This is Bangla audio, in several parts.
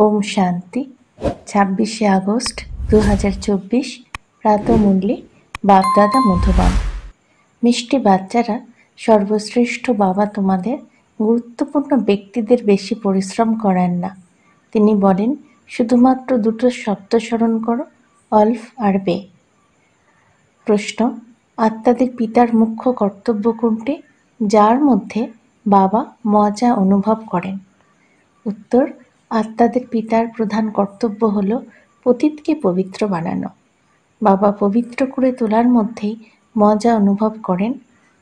ওম শান্তি। 26শে আগস্ট 2024 প্রাতঃমূল্যে বাপদাদা মধুবন। মিষ্টি বাচ্চারা, সর্বশ্রেষ্ঠ বাবা তোমাদের গুরুত্বপূর্ণ ব্যক্তিদের বেশি পরিশ্রম করান না। তিনি বলেন, শুধুমাত্র দুটো শব্দ স্মরণ করো, অল্ফ আর বে। প্রশ্ন: আত্মাদের পিতার মুখ্য কর্তব্য কোনটি, যার মধ্যে বাবা মজা অনুভব করেন? উত্তর: আত্মাদের পিতার প্রধান কর্তব্য হল পতিতকে পবিত্র বানানো। বাবা পবিত্র করে তোলার মধ্যেই মজা অনুভব করেন।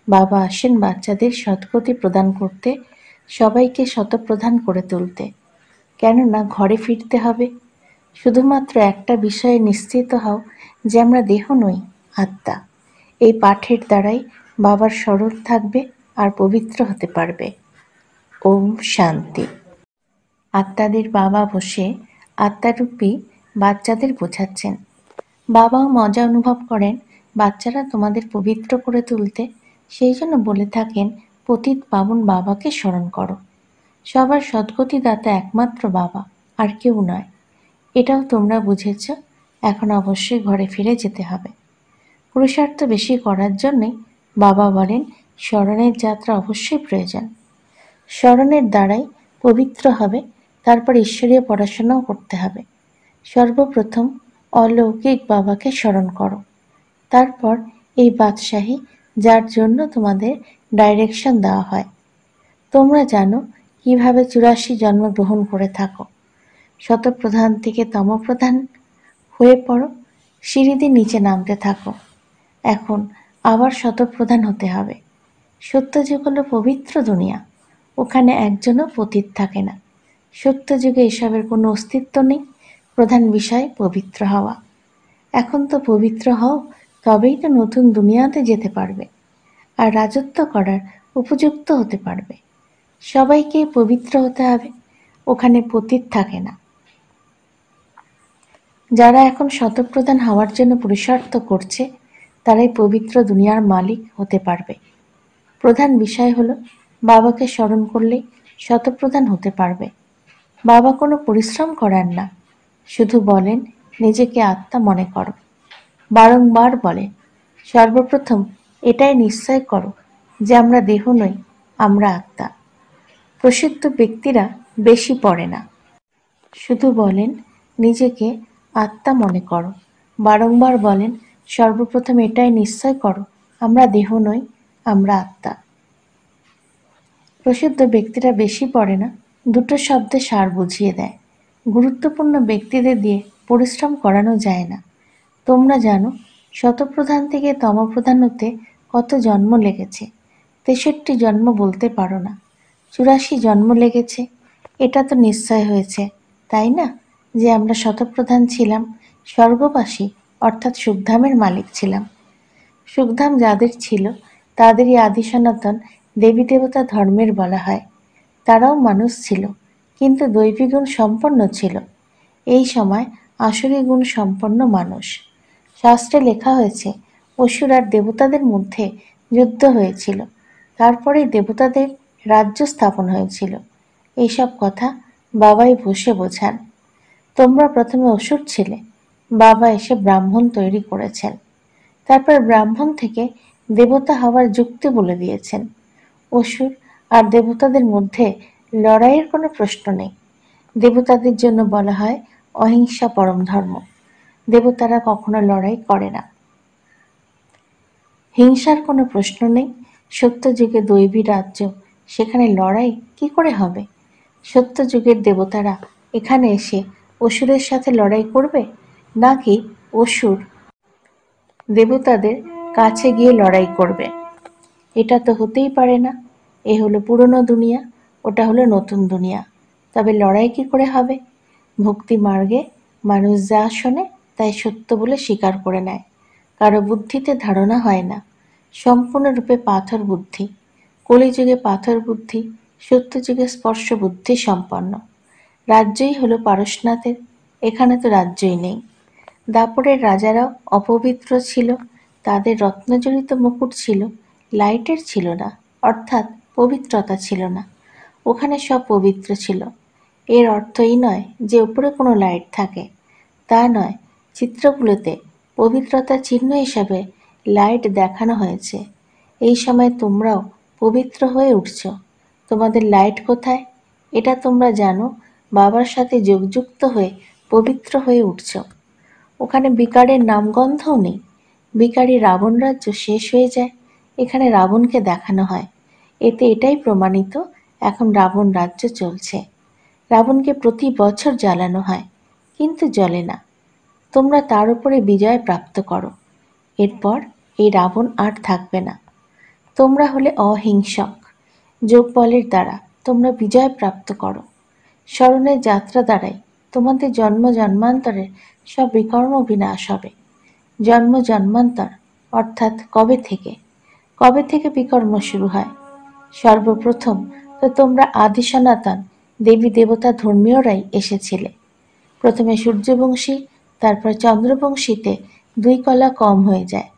বাবা আসেন বাচ্চাদের সদ্গতি প্রদান করতে, সবাইকে শতপ্রধান করে তুলতে। কেননা ঘরে ফিরতে হবে। শুধুমাত্র একটা বিষয়ে নিশ্চিত হও যে আমরা দেহ নই, আত্মা। এই পাঠের দ্বারাই বাবার স্মরণ থাকবে আর পবিত্র হতে পারবে। ওম শান্তি। আত্মাদের বাবা বসে আত্মারূপী বাচ্চাদের বোঝাচ্ছেন। বাবাও মজা অনুভব করেন বাচ্চারা তোমাদের পবিত্র করে তুলতে, সেই জন্য বলে থাকেন পতিত পাবন বাবাকে স্মরণ করো। সবার সদ্গতিদাতা একমাত্র বাবা, আর কেউ নয়। এটাও তোমরা বুঝেছ। এখন অবশ্যই ঘরে ফিরে যেতে হবে। পুরুষার্থ বেশি করার জন্যই বাবা বলেন স্মরণের যাত্রা অবশ্যই প্রয়োজন। স্মরণের দ্বারাই পবিত্র হবে, তারপর ঈশ্বরীয় পড়াশোনাও করতে হবে। সর্বপ্রথম অলৌকিক বাবাকে স্মরণ করো, তারপর এই বাদশাহী যার জন্য তোমাদের ডাইরেকশন দেওয়া হয়। তোমরা জানো কিভাবে 84 জন্ম গ্রহণ করে থাকো। শতপ্রধান থেকে তমপ্রধান হয়ে পড়ো, সিঁড়ি দিয়ে নিচে নামতে থাকো। এখন আবার শতপ্রধান হতে হবে। সত্যযুগ হলো পবিত্র দুনিয়া, ওখানে একজনও পতিত থাকে না। সত্যযুগে এসবের কোনো অস্তিত্ব নেই। প্রধান বিষয় পবিত্র হওয়া। এখন তো পবিত্র হও, তবেই তো নতুন দুনিয়াতে যেতে পারবে আর রাজত্ব করার উপযুক্ত হতে পারবে। সবাইকে পবিত্র হতে হবে, ওখানে পতিত থাকে না। যারা এখন শতপ্রধান হওয়ার জন্য পুরুষার্থ করছে, তারাই পবিত্র দুনিয়ার মালিক হতে পারবে। প্রধান বিষয় হলো বাবাকে স্মরণ করলেই শতপ্রধান হতে পারবে। বাবা কোনো পরিশ্রম করেন না, শুধু বলেন নিজেকে আত্মা মনে করো। বারংবার বলেন, সর্বপ্রথম এটাই নিশ্চয় করো যে আমরা দেহ নই, আমরা আত্মা। প্রসিদ্ধ ব্যক্তিরা বেশি পড়ে না, শুধু বলেন নিজেকে আত্মা মনে করো। বারংবার বলেন, সর্বপ্রথম এটাই নিশ্চয় করো আমরা দেহ নই, আমরা আত্মা। প্রসিদ্ধ ব্যক্তিরা বেশি পড়ে না, দুটো শব্দে সার বুঝিয়ে দেয়। গুরুত্বপূর্ণ ব্যক্তিদের দিয়ে পরিশ্রম করানো যায় না। তোমরা জানো শতপ্রধান থেকে তমপ্রধান হতে কত জন্ম লেগেছে। 63 জন্ম বলতে পারো না, 84 জন্ম লেগেছে। এটা তো নিশ্চয় হয়েছে, তাই না, যে আমরা শতপ্রধান ছিলাম, স্বর্গবাসী অর্থাৎ সুখধামের মালিক ছিলাম। সুখধাম যাদের ছিল তাদেরই আদি সনাতন দেবী দেবতা ধর্মের বলা হয়। তারাও মানুষ ছিল, কিন্তু দৈবী গুণ সম্পন্ন ছিল। এই সময় আসুরি গুণ সম্পন্ন মানুষ। শাস্ত্রে লেখা হয়েছে অসুর আর দেবতাদের মধ্যে যুদ্ধ হয়েছিল, তারপরেই দেবতাদের রাজ্য স্থাপন হয়েছিল। এইসব কথা বাবাই বসে বোঝান। তোমরা প্রথমে অসুর ছিলে, বাবা এসে ব্রাহ্মণ তৈরি করেছেন। তারপর ব্রাহ্মণ থেকে দেবতা হওয়ার যুক্তি বলে দিয়েছেন। অসুর আর দেবতাদের মধ্যে লড়াইয়ের কোনো প্রশ্ন নেই। দেবতাদের জন্য বলা হয় অহিংসা পরম ধর্ম। দেবতারা কখনো লড়াই করে না। হিংসার কোনো প্রশ্ন নেই। সত্যযুগে দৈবী রাজ্য, সেখানে লড়াই কি করে হবে? সত্যযুগের দেবতারা এখানে এসে অসুরের সাথে লড়াই করবে, নাকি অসুর দেবতাদের কাছে গিয়ে লড়াই করবে? এটা তো হতেই পারে না। এ হলো পুরনো দুনিয়া, ওটা হলো নতুন দুনিয়া। তবে লড়াই কি করে হবে? ভক্তি মার্গে মানুষ যা শোনে তাই সত্য বলে স্বীকার করে নেয়। কারো বুদ্ধিতে ধারণা হয় না, সম্পূর্ণরূপে পাথর বুদ্ধি। কলিযুগে পাথর বুদ্ধি, সত্যযুগে স্পর্শ বুদ্ধি সম্পন্ন। রাজ্যই হলো পারশনাথের, এখানে তো রাজ্যই নেই। দাপরের রাজারাও অপবিত্র ছিল, তাদের রত্নজড়িত মুকুট ছিল, লাইটের ছিল না, অর্থাৎ পবিত্রতা ছিল না। ওখানে সব পবিত্র ছিল। এর অর্থ এই নয় যে উপরে কোনো লাইট থাকে, তা নয়। চিত্রগুলোতে পবিত্রতার চিহ্ন হিসাবে লাইট দেখানো হয়েছে। এই সময় তোমরাও পবিত্র হয়ে উঠছ। তোমাদের লাইট কোথায় এটা তোমরা জানো। বাবার সাথে যোগযুক্ত হয়ে পবিত্র হয়ে উঠছ। ওখানে বিকারের নামগন্ধও নেই। বিকারী রাবণ রাজ্য শেষ হয়ে যায়, এখানে রাবণকে দেখানো হয়। এতে এটাই প্রমাণিত এখন রাবণ রাজ্য চলছে। রাবণকে প্রতি বছর জ্বালানো হয়, কিন্তু জ্বলে না। তোমরা তার উপরে বিজয় প্রাপ্ত করো। এরপর এই রাবণ আর থাকবে না। তোমরা হলে অহিংসক। যোগবলের দ্বারা তোমরা বিজয় প্রাপ্ত করো। স্মরণের যাত্রা দ্বারাই তোমাদের জন্ম জন্মান্তরের সব বিকর্ম বিনাশ হবে। জন্ম জন্মান্তর অর্থাৎ কবে থেকে বিকর্ম শুরু হয়? সর্বপ্রথম তো তোমরা আদি সনাতন দেবী দেবতা ধর্মীয়রাই এসেছিলে। প্রথমে সূর্যবংশী, তারপর চন্দ্রবংশীতে 2 কলা কম হয়ে যায়।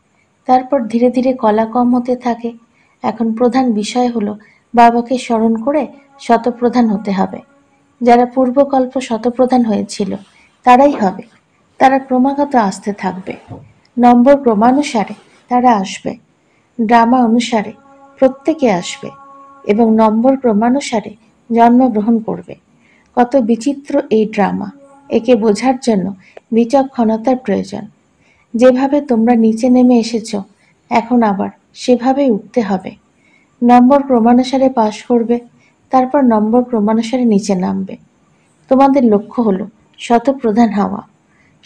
তারপর ধীরে ধীরে কলা কম হতে থাকে। এখন প্রধান বিষয় হলো বাবাকে স্মরণ করে শতপ্রধান হতে হবে। যারা পূর্বকল্প শতপ্রধান হয়েছিল তারাই হবে। তারা ক্রমাগত আসতে থাকবে। নম্বর ক্রমানুসারে তারা আসবে। ড্রামা অনুসারে প্রত্যেকে আসবে এবং নম্বর ক্রমানুসারে জন্মগ্রহণ করবে। কত বিচিত্র এই ড্রামা! একে বোঝার জন্য বিচক্ষণতার প্রয়োজন। যেভাবে তোমরা নিচে নেমে এসেছ, এখন আবার সেভাবেই উঠতে হবে। নম্বর ক্রমানুসারে পাশ করবে, তারপর নম্বর ক্রমানুসারে নিচে নামবে। তোমাদের লক্ষ্য হলো শতপ্রধান হওয়া।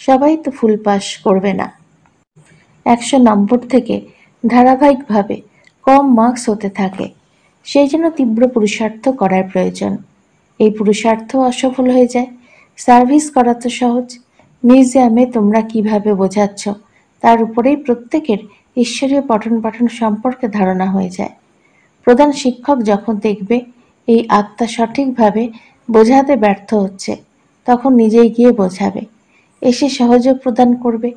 সবাই তো ফুল পাস করবে না। 100 নম্বর থেকে ধারাবাহিকভাবে কম মার্কস হতে থাকে। সেই জন্য তীব্র পুরুষার্থ করার প্রয়োজন। এই পুরুষার্থ অসফল হয়ে যায়। সার্ভিস করা তো সহজ। মিউজিয়ামে তোমরা কিভাবে বোঝাচ্ছ তার উপরেই প্রত্যেকের ঈশ্বরীয় পঠন পাঠন সম্পর্কে ধারণা হয়ে যায়। প্রধান শিক্ষক যখন দেখবে এই আত্মা সঠিকভাবে বোঝাতে ব্যর্থ হচ্ছে, তখন নিজেই গিয়ে বোঝাবে, এসে সহযোগ প্রদান করবে।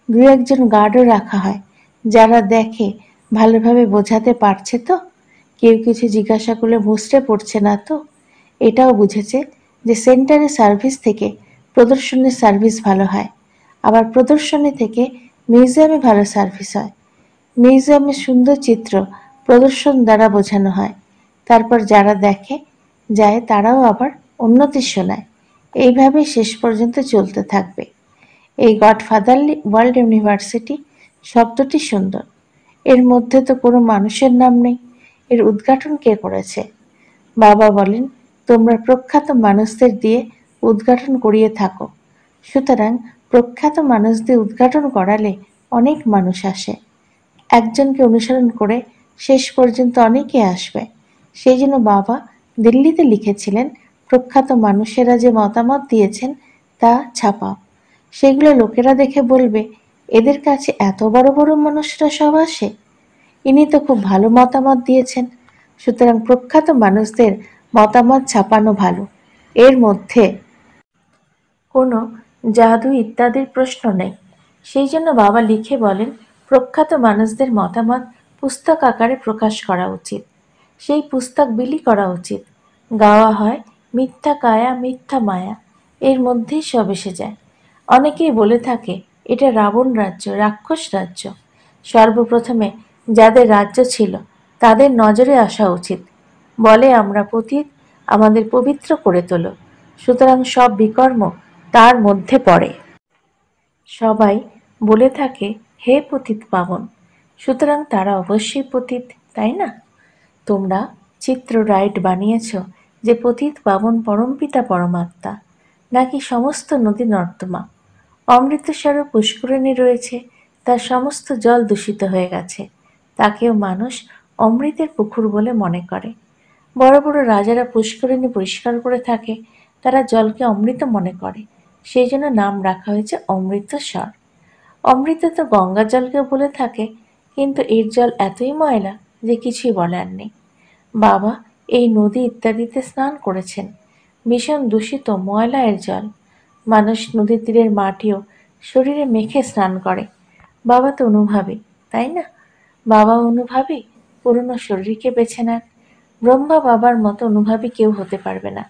2-1 জন গার্ডও রাখা হয়, যারা দেখে ভালোভাবে বোঝাতে পারছে তো, কেউ কিছু জিজ্ঞাসা করলে মুচড়ে পড়ছে না তো। এটাও বুঝেছে যে সেন্টারে সার্ভিস থেকে প্রদর্শনের সার্ভিস ভালো হয়, আবার প্রদর্শনী থেকে মিউজিয়ামে ভালো সার্ভিস হয়। মিউজিয়ামে সুন্দর চিত্র প্রদর্শন দ্বারা বোঝানো হয়, তারপর যারা দেখে যায় তারাও আবার অন্যদের শোনায়। এইভাবেই শেষ পর্যন্ত চলতে থাকবে। এই গডফাদারলি ওয়ার্ল্ড ইউনিভার্সিটি শব্দটি সুন্দর। এর মধ্যে তো কোনো মানুষের নাম নেই। এর উদ্ঘাটন কে করেছে? বাবা বলেন, তোমরা প্রখ্যাত মানুষদের দিয়ে উদ্ঘাটন করিয়ে থাকো। সুতরাং প্রখ্যাত মানুষদের উদ্ঘাটন করালে অনেক মানুষ আসে। একজনকে অনুসরণ করে শেষ পর্যন্ত অনেকে আসবে। সেই জন্য বাবা দিল্লিতে লিখেছিলেন, প্রখ্যাত মানুষেরা যে মতামত দিয়েছেন তা ছাপাও। সেগুলো লোকেরা দেখে বলবে, এদের কাছে এত বড় বড় মানুষরা সব আসে। ইনি তো খুব ভালো মতামত দিয়েছেন। সুতরাং প্রখ্যাত মানুষদের মতামত ছাপানো ভালো। এর মধ্যে কোনো জাদু ইত্যাদির প্রশ্ন নেই। সেই জন্য বাবা লিখে বলেন, প্রখ্যাত মানুষদের মতামত পুস্তক আকারে প্রকাশ করা উচিত। সেই পুস্তক বিলি করা উচিত। গাওয়া হয়, মিথ্যা কায়া মিথ্যা মায়া, এর মধ্যেই সব এসে যায়। অনেকেই বলে থাকে এটা রাবণ রাজ্য, রাক্ষস রাজ্য। সর্বপ্রথমে যাদের রাজ্য ছিল তাদের নজরে আসা উচিত। বলে আমরা পতীত, আমাদের পবিত্র করে তোলো। সুতরাং সব বিকর্ম তার মধ্যে পড়ে। সবাই বলে থাকে হে পতিত পাবন, সুতরাং তারা অবশ্যই পতিত, তাই না? তোমরা চিত্র রাইট বানিয়েছ যে পতিত পাবন পরমপিতা পরমাত্মা, নাকি সমস্ত নদী নর্দমা? অমৃতস্বরে পুষ্করিণী রয়েছে, তার সমস্ত জল দূষিত হয়ে গেছে। তাকেও মানুষ অমৃতের পুকুর বলে মনে করে। বড় বড় রাজারা পুষ্করিণী পরিষ্কার করে থাকে, তারা জলকে অমৃত মনে করে। সেই জন্য নাম রাখা হয়েছে অমৃতস্বর। অমৃত তো গঙ্গা জলকেও বলে থাকে, কিন্তু এর জল এতই ময়লা যে কিছুই বলার নেই। বাবা এই নদী ইত্যাদিতে স্নান করেছেন, ভীষণ দূষিত ময়লা এর জল। মানুষ নদী তীরের মাটিও শরীরে মেখে স্নান করে। বাবা তো অনুভাবী, তাই না? বাবা অনুভাবী, পুরনো শরীরকে বেছে নেন। ব্রহ্মা বাবার মতো অনুভাবী কেউ হতে পারবে না।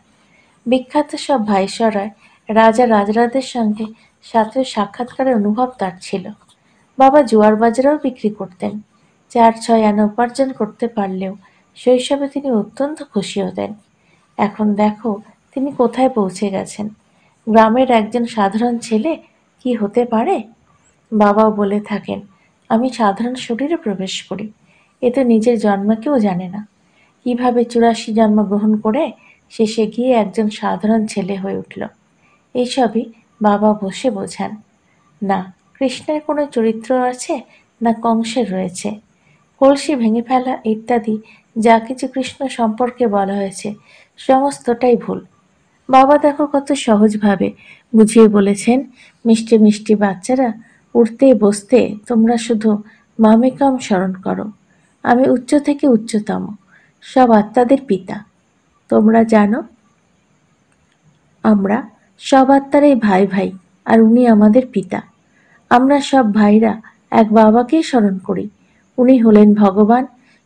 বিখ্যাত সব ভাইসরয়, রাজা রাজরাদের সঙ্গে সাথে সাক্ষাৎকারের অনুভব তার ছিল। বাবা জোয়ার বাজারেও বিক্রি করতেন। 4-6 আনা উপার্জন করতে পারলেও শৈশবে তিনি অত্যন্ত খুশি হতেন। এখন দেখো তিনি কোথায় পৌঁছে গেছেন। গ্রামের একজন সাধারণ ছেলে কি হতে পারে? বাবাও বলে থাকেন, আমি সাধারণ শরীরে প্রবেশ করি। এ তো নিজের জন্মকেও জানে না। কিভাবে 84 জন্মগ্রহণ করে শেষে গিয়ে একজন সাধারণ ছেলে হয়ে উঠল। এইসবই বাবা বসে বোঝান। না কৃষ্ণের কোনো চরিত্র আছে, না কংসের রয়েছে। কলসি ভেঙে ফেলা ইত্যাদি যা কিছু কৃষ্ণ সম্পর্কে বলা হয়েছে সমস্তটাই ভুল। বাবা দেখো কত সহজভাবে বুঝিয়ে বলেছেন, মিষ্টি মিষ্টি বাচ্চারা, উঠতে বসতে তোমরা শুধু মামেকাম স্মরণ করো। আমি উচ্চ থেকে উচ্চতম, সব আত্মাদের পিতা। তোমরা জানো আমরা সব আত্মারই ভাই ভাই, আর উনি আমাদের পিতা। আমরা সব ভাইরা এক বাবাকেই স্মরণ করি। উনি হলেন ভগবান।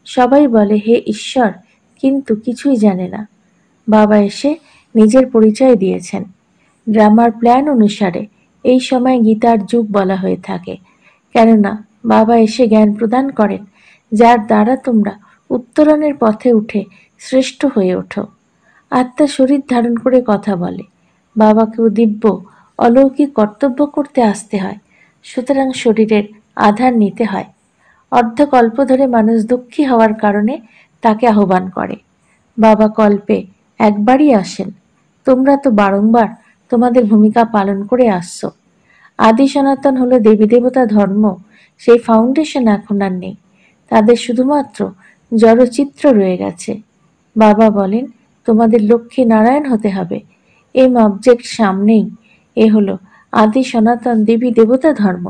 সবাই বলে হে ঈশ্বর, কিন্তু কিছুই জানে না। বাবা এসে নিজের পরিচয় দিয়েছেন। ড্রামার প্ল্যান অনুসারে এই সময় গীতার যুগ বলা হয়ে থাকে, কেননা বাবা এসে জ্ঞান প্রদান করেন, যার দ্বারা তোমরা উত্তরণের পথে উঠে শ্রেষ্ঠ হয়ে ওঠো। আত্মা শরীর ধারণ করে কথা বলে। বাবাকেও দিব্য অলৌকিক কর্তব্য করতে আসতে হয়, সুতরাং শরীরের আধার নিতে হয়। অর্ধকল্প ধরে মানুষ দুঃখী হওয়ার কারণে তাকে আহ্বান করে। বাবা কল্পে একবারই আসেন। তোমরা তো বারংবার তোমাদের ভূমিকা পালন করে আসছো। আদি সনাতন হলো দেবী দেবতা ধর্ম, সেই ফাউন্ডেশন এখন আর নেই। তাদের শুধুমাত্র জড়চিত্র রয়ে গেছে। বাবা বলেন তোমাদের লক্ষ্মী নারায়ণ হতে হবে। এম অবজেক্ট সামনেই। এ হলো আদি সনাতন দেবী দেবতা ধর্ম।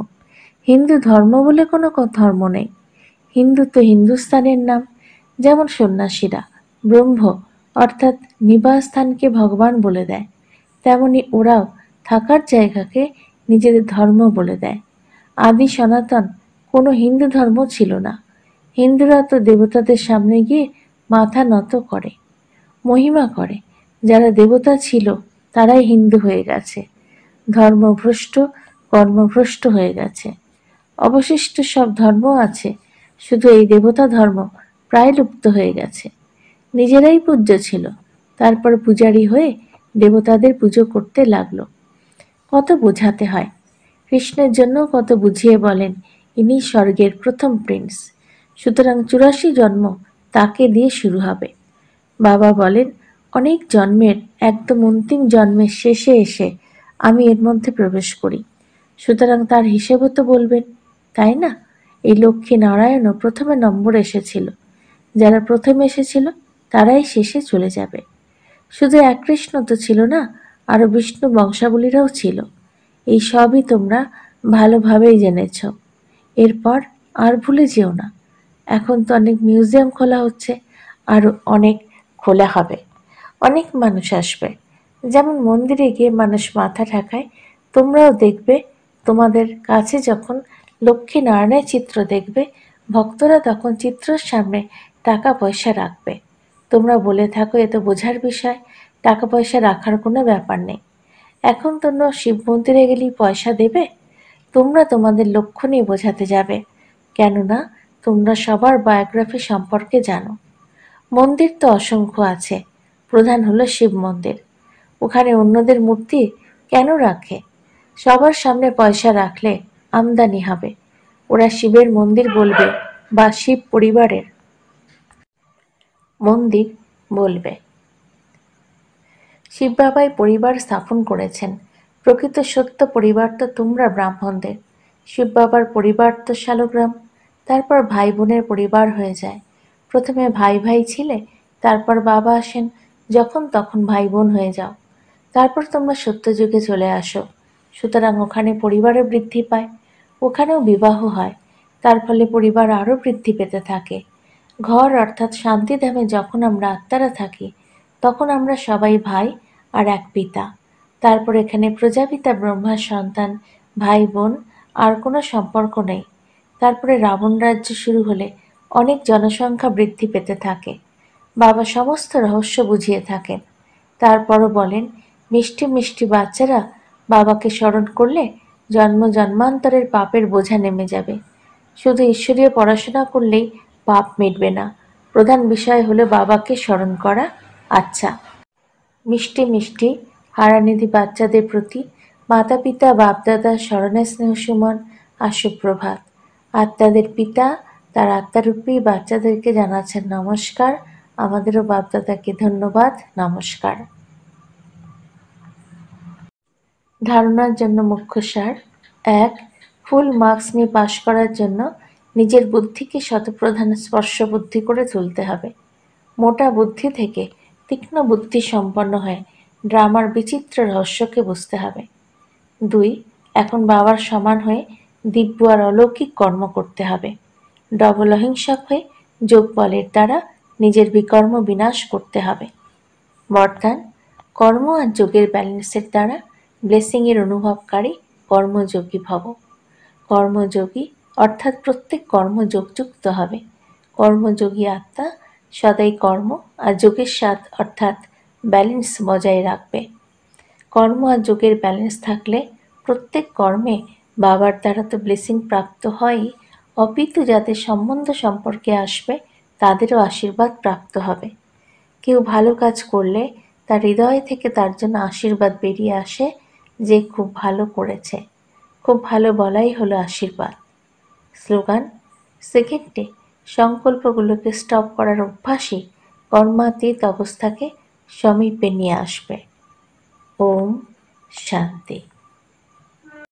হিন্দু ধর্ম বলে কোনো ধর্ম নেই। হিন্দু তো হিন্দুস্তানের নাম। যেমন সন্ন্যাসীরা ব্রহ্ম অর্থাৎ নিবাসস্থানকে ভগবান বলে দেয়, তেমনি ওরাও থাকার জায়গাকে নিজেদের ধর্ম বলে দেয়। আদি সনাতন কোনো হিন্দু ধর্ম ছিল না। হিন্দুরা তো দেবতাদের সামনে গিয়ে মাথা নত করে, মহিমা করে। যারা দেবতা ছিল তারাই হিন্দু হয়ে গেছে। ধর্মভ্রষ্ট, কর্মভ্রষ্ট হয়ে গেছে। অবশিষ্ট সব ধর্ম আছে, শুধু এই দেবতা ধর্ম প্রায় লুপ্ত হয়ে গেছে। নিজেরাই পূজ্য ছিল, তারপর পূজারী হয়ে দেবতাদের পুজো করতে লাগলো। কত বোঝাতে হয়। কৃষ্ণের জন্য কত বুঝিয়ে বলেন ইনি স্বর্গের প্রথম প্রিন্স, সুতরাং 84 জন্ম তাকে দিয়ে শুরু হবে। বাবা বলেন অনেক জন্মের একদম অন্তিম জন্মের শেষে এসে আমি এর মধ্যে প্রবেশ করি, সুতরাং তার হিসেবও তো বলবেন, তাই না? এই লক্ষ্মী নারায়ণও প্রথমে নম্বর এসেছিল। যারা প্রথমে এসেছিল তারাই শেষে চলে যাবে। শুধু এক কৃষ্ণ তো ছিল না, আরো বিষ্ণু বংশাবলীরাও ছিল। এই সবই তোমরা ভালোভাবেই জেনেছ। এরপর আর ভুলে যেও না। এখন তো অনেক মিউজিয়াম খোলা হচ্ছে, আরো অনেক খোলা হবে। অনেক মানুষ আসবে। যেমন মন্দিরে গিয়ে মানুষ মাথা ঠেকায়, তোমরাও দেখবে। তোমাদের কাছে যখন লক্ষ্মী নারায়ণের চিত্র দেখবে, ভক্তরা তখন চিত্রের সামনে টাকা পয়সা রাখবে। তোমরা বলে থাকো এ তো বোঝার বিষয়, টাকা পয়সা রাখার কোনো ব্যাপার নেই। এখন তোমরা শিব মন্দিরে গেলেই পয়সা দেবে? তোমরা তোমাদের লক্ষ্য নিয়ে বোঝাতে যাবে, কেননা তোমরা সবার বায়োগ্রাফি সম্পর্কে জানো। মন্দির তো অসংখ্য আছে, প্রধান হলো শিব মন্দির। ওখানে অন্যদের মূর্তি কেন রাখে? সবার সামনে পয়সা রাখলে আমদানি হবে। ওরা শিবের মন্দির বলবে বা শিব পরিবারের মন্দির বলবে। শিব বাবাই পরিবার স্থাপন করেছেন। প্রকৃত সত্য পরিবার তো তোমরা ব্রাহ্মণদের। শিব বাবার পরিবার তো শালগ্রাম। তারপর ভাই বোনের পরিবার হয়ে যায়। প্রথমে ভাই ভাই ছিলে, তারপর বাবা আসেন, যখন তখন ভাই বোন হয়ে যাও। তারপর তোমরা সত্যযুগে চলে আসো, সুতরাং ওখানে পরিবারও বৃদ্ধি পায়। ওখানেও বিবাহ হয়, তার ফলে পরিবার আরও বৃদ্ধি পেতে থাকে। ঘর অর্থাৎ শান্তিধামে যখন আমরা আত্মারা থাকি, তখন আমরা সবাই ভাই আর এক পিতা। তারপর এখানে প্রজাপিতা ব্রহ্মার সন্তান, ভাই বোন, আর কোনো সম্পর্ক নেই। তারপরে রাবণ রাজ্য শুরু হলে অনেক জনসংখ্যা বৃদ্ধি পেতে থাকে। বাবা সমস্ত রহস্য বুঝিয়ে থাকেন। তারপরও বলেন, মিষ্টি মিষ্টি বাচ্চারা বাবাকে স্মরণ করলে জন্ম জন্মান্তরের পাপের বোঝা নেমে যাবে। শুধু ঈশ্বরীয় পড়াশোনা করলেই পাপ মিটবে না, প্রধান বিষয় হলো বাবাকে স্মরণ করা। আচ্ছা, মিষ্টি মিষ্টি হারানিধি বাচ্চাদের প্রতি মাতা পিতা বাপদাদা স্মরণে স্নেহ সুমন সুপ্রভাত। আত্মাদের পিতা তার আত্মারূপী বাচ্চাদেরকে জানাচ্ছেন নমস্কার। আমাদেরও বাপদাদাকে ধন্যবাদ, নমস্কার। ধারণার জন্য মুখ্য সার: ১. ফুল মার্কস নিয়ে পাশ করার জন্য নিজের বুদ্ধিকে শতপ্রধান স্পর্শ বুদ্ধি করে তুলতে হবে। মোটা বুদ্ধি থেকে তীক্ষ্ণ বুদ্ধি সম্পন্ন হয়ে ড্রামার বিচিত্র রহস্যকে বুঝতে হবে। ২. এখন বাবার সমান হয়ে দিব্য আর অলৌকিক কর্ম করতে হবে। ডবল অহিংসক হয়ে যোগ বলের দ্বারা নিজের বিকর্ম বিনাশ করতে হবে। বরদান: কর্ম আর যোগের ব্যালেন্সের দ্বারা ব্লেসিংয়ের অনুভবকারী কর্মযোগী ভব। কর্মযোগী অর্থাৎ প্রত্যেক কর্ম যোগযুক্ত হবে। কর্মযোগী আত্মা সদাই কর্ম আর যোগের স্বাদ অর্থাৎ ব্যালেন্স বজায় রাখবে। কর্ম আর যোগের ব্যালেন্স থাকলে প্রত্যেক কর্মে বাবার দ্বারা তো ব্লেসিং প্রাপ্ত হয়ই, অপিতু যাদের সম্বন্ধ সম্পর্কে আসবে তাদেরও আশীর্বাদ প্রাপ্ত হবে। কেউ ভালো কাজ করলে তার হৃদয় থেকে তার জন্য আশীর্বাদ বেরিয়ে আসে যে খুব ভালো করেছে। খুব ভালো বলাই হলো আশীর্বাদ। স্লোগান: সেকেন্ডে সংকল্পগুলোকে স্টপ করার অভ্যাসই কর্মাতীত অবস্থাকে সমীপে নিয়ে আসবে। ওম শান্তি।